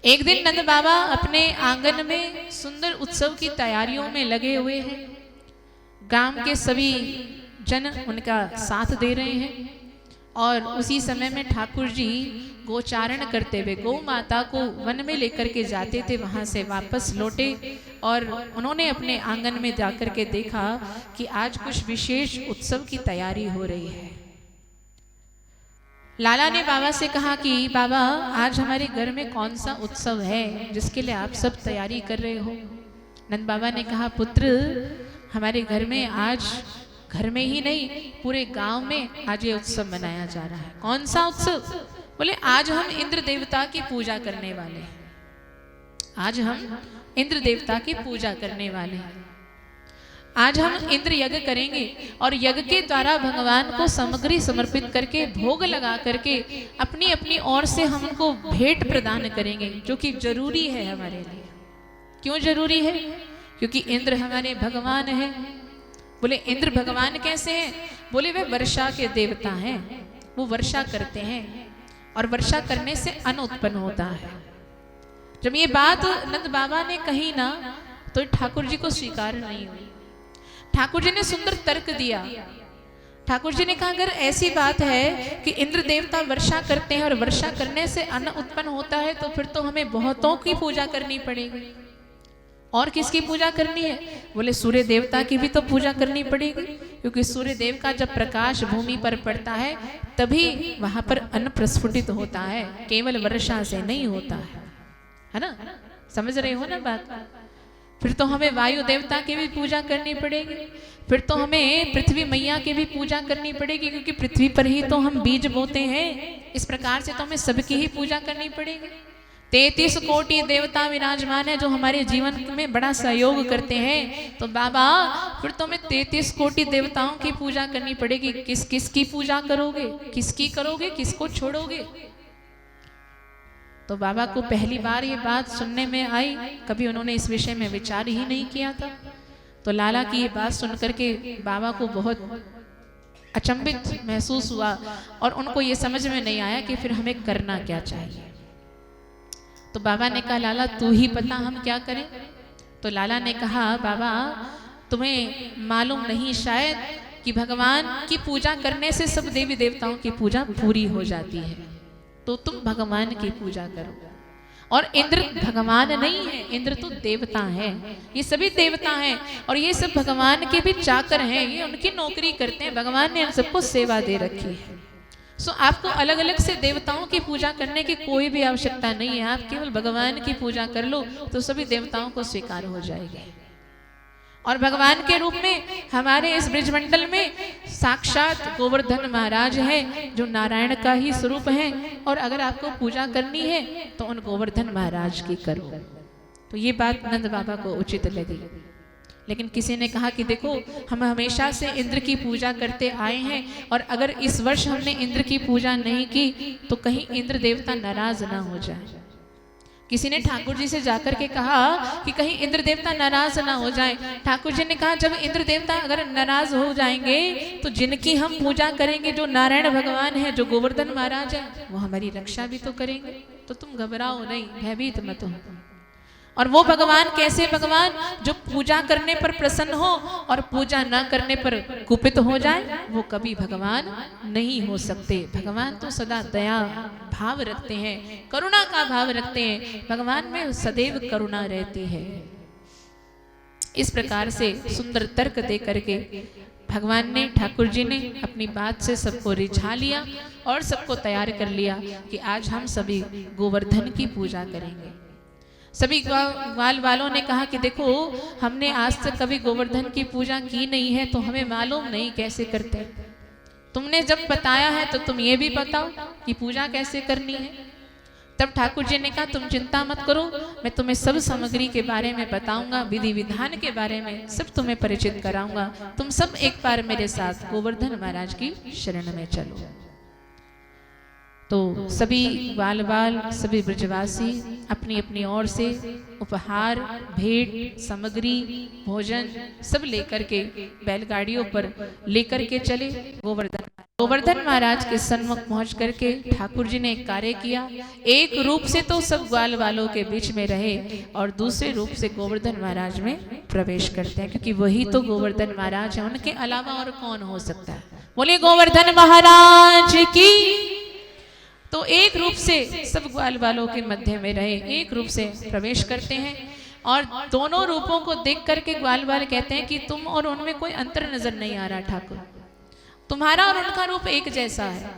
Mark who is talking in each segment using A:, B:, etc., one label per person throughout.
A: एक दिन नंद बाबा अपने आंगन में सुंदर उत्सव की तैयारियों में लगे हुए हैं। गांव के सभी जन उनका साथ दे रहे हैं और उसी समय में ठाकुर जी गोचारण करते हुए गौ माता को वन में लेकर के जाते थे। वहां से वापस लौटे और उन्होंने अपने आंगन में जाकर के देखा कि आज कुछ विशेष उत्सव की तैयारी हो रही है। लाला ने बाबा से कहा कि बाबा आज हमारे घर में कौन सा उत्सव है जिसके लिए आप सब तैयारी कर रहे हो। नंद बाबा ने कहा पुत्र हमारे घर में आज, घर में ही नहीं पूरे गांव में आज ये उत्सव मनाया जा रहा है। कौन सा उत्सव? बोले आज हम इंद्र देवता की पूजा करने वाले हैं। आज हम इंद्र देवता की पूजा करने वाले हैं। आज हम इंद्र यज्ञ करेंगे और यज्ञ के द्वारा भगवान को सामग्री समर्पित करके भोग लगा करके अपनी अपनी ओर से हम उनको भेंट प्रदान करेंगे, जो कि जरूरी है हमारे लिए। क्यों जरूरी है? क्योंकि इंद्र हमारे भगवान हैं। बोले इंद्र भगवान कैसे हैं? बोले वे वर्षा के देवता हैं। वो वर्षा करते हैं और वर्षा करने से अन्न उत्पन्न होता है। जब ये बात नंद बाबा ने कही ना तो ठाकुर जी को स्वीकार नहीं हुई। ठाकुर जी ने सुंदर तर्क दिया। ठाकुर जी ने कहा अगर ऐसी बात है कि इंद्र देवता वर्षा करते हैं और वर्षा करने से अन्न उत्पन्न होता है तो फिर तो हमें बहुतों की पूजा करनी पड़ेगी। और किसकी पूजा करनी है? बोले सूर्य देवता की भी तो पूजा करनी पड़ेगी, क्योंकि सूर्य देव का जब प्रकाश भूमि पर पड़ता है तभी वहां पर अन्न प्रस्फुटित होता है, केवल वर्षा से नहीं होता है ना? समझ रहे हो ना बात? फिर तो हमें वायु देवता की भी पूजा करनी पड़ेगी, फिर तो हमें पृथ्वी मैया की भी पूजा करनी पड़ेगी, क्योंकि पृथ्वी पर ही तो हम बीज बोते हैं। इस प्रकार से तो हमें सबकी ही पूजा करनी पड़ेगी। 33 कोटि देवता विराजमान है जो हमारे जीवन में बड़ा सहयोग करते हैं। तो बाबा फिर तो हमें 33 कोटि देवताओं की पूजा करनी पड़ेगी। किस किस की पूजा करोगे? किसकी करोगे? किसको छोड़ोगे? तो बाबा को पहली बार ये बात सुनने में आई, कभी उन्होंने इस विषय में विचार ही नहीं किया था। तो लाला की ये बात सुनकर के बाबा को बहुत अचंभित महसूस हुआ और उनको ये समझ में नहीं आया कि फिर हमें करना क्या चाहिए। तो बाबा ने कहा लाला तू ही बता हम क्या करें। तो लाला ने कहा बाबा तुम्हें मालूम नहीं शायद कि भगवान की पूजा करने से सब देवी देवताओं की पूजा पूरी हो जाती है, तो तुम भगवान की पूजा करो। और इंद्र भगवान नहीं है, इंद्र तो देवता है। ये सभी देवता हैं और ये सब भगवान के भी चाकर हैं, ये उनकी नौकरी करते हैं। भगवान ने इन सबको सेवा दे रखी है। सो आपको अलग अलग से देवताओं की पूजा करने की कोई भी आवश्यकता नहीं है। आप केवल भगवान की पूजा कर लो तो सभी देवताओं को स्वीकार हो जाएगी। और भगवान के रूप में हमारे इस ब्रजमंडल में साक्षात गोवर्धन महाराज हैं, जो नारायण का ही स्वरूप हैं। और अगर आपको पूजा करनी है तो उन गोवर्धन महाराज की करो। तो ये बात नंद बाबा को उचित लगी। लेकिन किसी ने कहा कि देखो हम हमेशा से इंद्र की पूजा करते आए हैं और अगर इस वर्ष हमने इंद्र की पूजा नहीं की तो कहीं इंद्र देवता नाराज ना हो जाए। किसी ने ठाकुर जी से जाकर के कहा कि कहीं इंद्र देवता नाराज ना हो जाए। ठाकुर जी ने कहा जब इंद्र देवता अगर नाराज हो जाएंगे तो जिनकी हम पूजा करेंगे, जो नारायण भगवान है, जो गोवर्धन महाराज है, वो हमारी रक्षा भी तो करेंगे। तो तुम घबराओ नहीं, भयभीत मत हो। और वो भगवान कैसे भगवान? जो पूजा करने पर प्रसन्न हो और पूजा न करने पर कुपित हो जाए, वो कभी भगवान नहीं हो सकते। भगवान तो सदा दया भाव रखते हैं, करुणा का भाव रखते हैं। भगवान में सदैव करुणा रहती है। इस प्रकार से सुंदर तर्क दे करके भगवान ने, ठाकुर जी ने अपनी बात से सबको रिझा लिया और सबको तैयार कर लिया कि आज हम सभी गोवर्धन की पूजा करेंगे। सभी ग्वाल वालों ने कहा कि देखो हमने आज तक कभी गोवर्धन की पूजा की नहीं है तो हमें मालूम नहीं कैसे करते। तुमने जब बताया है तो तुम ये भी बताओ कि पूजा कैसे करनी है। तब ठाकुर जी ने कहा तुम चिंता मत करो, मैं तुम्हें सब सामग्री के बारे में बताऊंगा, विधि विधान के बारे में सब तुम्हें परिचित कराऊंगा। तुम सब एक बार मेरे साथ गोवर्धन महाराज की शरण में चलो। तो सभी बाल बाल सभी ब्रजवासी अपनी अपनी ओर से उपहार, भेंट, सामग्री, भोजन सब लेकर के बैलगाड़ियों पर लेकर के चले गोवर्धन। गोवर्धन महाराज के सन्मुख पहुंच करके ठाकुर जी ने एक कार्य किया। एक रूप से तो सब ग्वाल वालों के बीच में रहे और दूसरे रूप से गोवर्धन महाराज में प्रवेश करते हैं, क्योंकि वही तो गोवर्धन महाराज है, उनके अलावा और कौन हो सकता है। बोले गोवर्धन महाराज की। तो एक रूप से सब ग्वाल वालों के मध्य में रहे, एक रूप से प्रवेश करते हैं और दोनों रूपों को देख करके ग्वाल वाल कहते हैं कि तुम और उनमें कोई अंतर नजर नहीं आ रहा ठाकुर, तुम्हारा और उनका रूप एक जैसा है।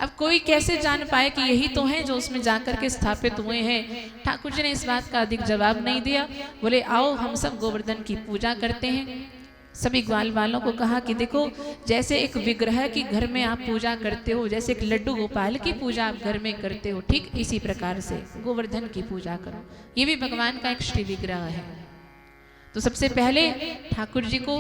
A: अब कोई कैसे जान पाए कि यही तो हैं जो उसमें जाकर के स्थापित हुए हैं। ठाकुर जी ने इस बात का अधिक जवाब नहीं दिया। बोले आओ हम सब गोवर्धन की पूजा करते हैं। सभी ग्वाल वालों को कहा कि देखो, जैसे एक विग्रह की घर में आप पूजा करते हो, जैसे एक लड्डू गोपाल की पूजा आप घर में करते हो, ठीक इसी प्रकार से गोवर्धन की पूजा करो। ये भी भगवान का एक श्री विग्रह है। तो सबसे पहले ठाकुर जी को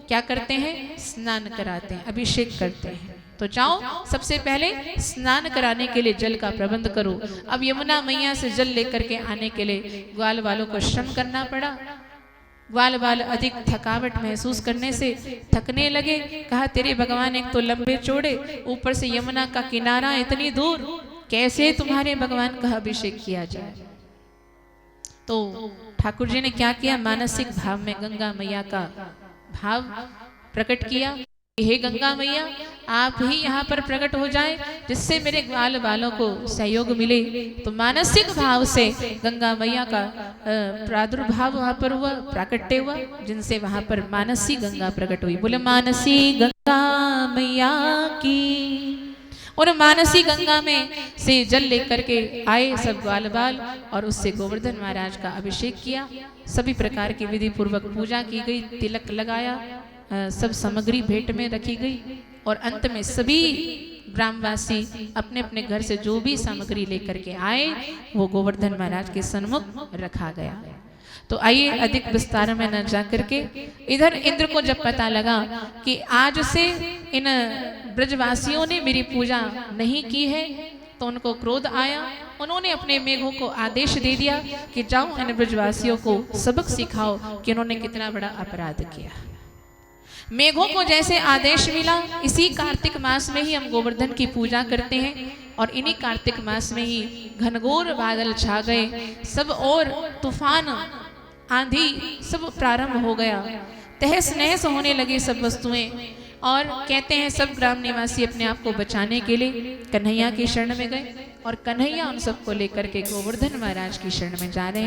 A: क्या करते हैं, स्नान कराते हैं, अभिषेक करते हैं। तो जाओ सबसे पहले स्नान कराने के लिए जल का प्रबंध करो। अब यमुना मैया से जल लेकर के आने के लिए ग्वाल वालों को श्रम करना पड़ा। ग्वाल वाल अधिक थकावट महसूस करने से थकने लगे। कहा तेरे भगवान एक तो लंबे चौड़े, ऊपर से यमुना का किनारा इतनी दूर, कैसे तुम्हारे भगवान का अभिषेक किया जाए। तो ठाकुर जी ने क्या किया, मानसिक भाव में गंगा मैया का भाव प्रकट किया। हे गंगा मैया, आप ही यहाँ पर प्रकट हो जाए जिससे मेरे ग्वाल वालों को सहयोग मिले। तो मानसिक भाव से गंगा मैया का प्रादुर्भाव वहां पर हुआ, प्राकट्य हुआ, जिनसे वहां पर मानसी गंगा प्रकट हुई। बोले मानसी गंगा मैया की। और मानसी गंगा में से जल लेकर के आए सब ग्वाल बाल और उससे गोवर्धन महाराज का अभिषेक किया। सभी प्रकार की विधि पूर्वक पूजा की गई, तिलक लगाया, सब सामग्री भेंट में रखी गई और अंत में सभी ग्रामवासी अपने अपने घर से जो भी सामग्री लेकर के आए वो गोवर्धन महाराज के सन्मुख रखा गया। तो आइए अधिक विस्तार में न जाकर के, इधर इंद्र को जब पता लगा कि आज से इन ब्रजवासियों ने मेरी पूजा नहीं की है तो उनको क्रोध आया। उन्होंने अपने मेघों को आदेश दे दिया कि जाओ इन ब्रजवासियों को सबक सिखाओ कि उन्होंने कितना बड़ा अपराध किया। मेघों को जैसे आदेश मिला, इसी कार्तिक मास में ही हम गोवर्धन की पूजा करते हैं और इन्हीं कार्तिक मास में ही घनघोर बादल छा गए, सब और तूफान आंधी सब प्रारंभ हो गया, तहस नहस होने लगी सब वस्तुएं। और कहते हैं सब ग्राम निवासी अपने आप को बचाने के लिए कन्हैया की शरण में गए और कन्हैया उन सबको लेकर के गोवर्धन महाराज की शरण में जा रहे हैं।